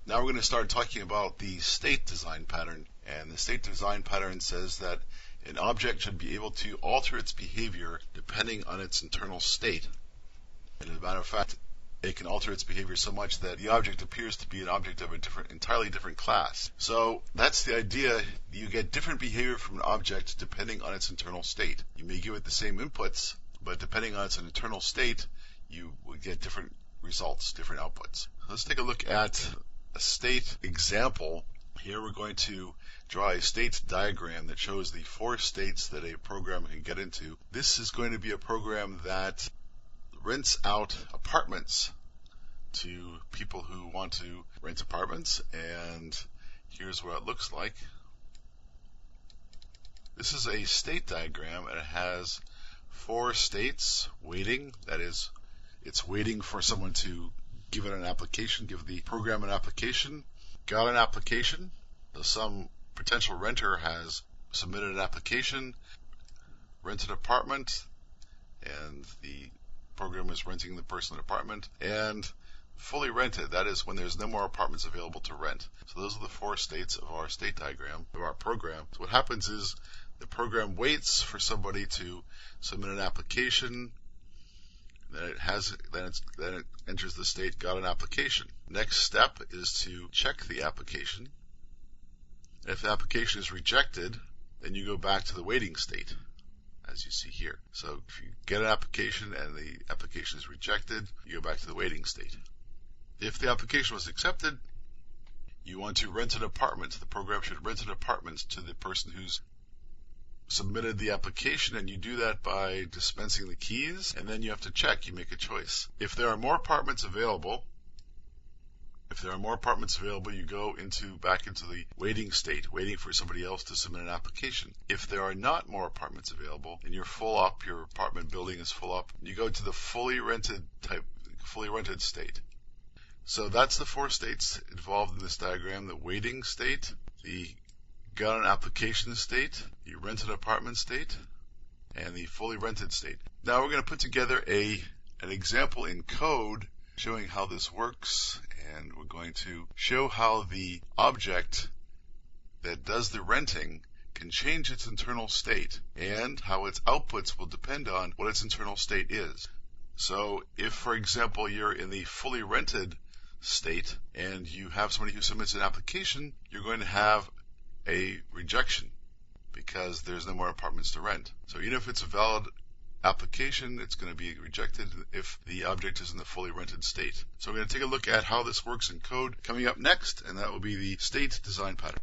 Now we're going to start talking about the state design pattern. And the state design pattern says that an object should be able to alter its behavior depending on its internal state. And as a matter of fact, it can alter its behavior so much that the object appears to be an object of entirely different class. So that's the idea. You get different behavior from an object depending on its internal state. You may give it the same inputs, but depending on its internal state, you will get different results, different outputs. Let's take a look at a state example. Here we're going to draw a state diagram that shows the 4 states that a program can get into. This is going to be a program that rents out apartments to people who want to rent apartments, and here's what it looks like. This is a state diagram, and it has 4 states waiting. That is, it's waiting for someone to give it an application, give the program an application. Got an application, so some potential renter has submitted an application, rented an apartment, and the program is renting the person an apartment, and fully rented, that is when there's no more apartments available to rent. So those are the 4 states of our state diagram, of our program. So what happens is the program waits for somebody to submit an application, then it enters the state, got an application. Next step is to check the application. If the application is rejected, then you go back to the waiting state, as you see here. So if you get an application and the application is rejected, you go back to the waiting state. If the application was accepted, you want to rent an apartment. The program should rent an apartment to the person who's submitted the application, and you do that by dispensing the keys, and then you have to check, you make a choice. If there are more apartments available, you go back into the waiting state, waiting for somebody else to submit an application. If there are not more apartments available, and you're full up, your apartment building is full up, you go to the fully rented state. So that's the 4 states involved in this diagram: the waiting state, the got an application state, the rented apartment state, and the fully rented state. Now we're going to put together an example in code showing how this works, and we're going to show how the object that does the renting can change its internal state, and how its outputs will depend on what its internal state is. So if, for example, you're in the fully rented state and you have somebody who submits an application, you're going to have a rejection because there's no more apartments to rent. So even if it's a valid application, it's going to be rejected if the object is in the fully rented state. So we're going to take a look at how this works in code coming up next, and that will be the state design pattern.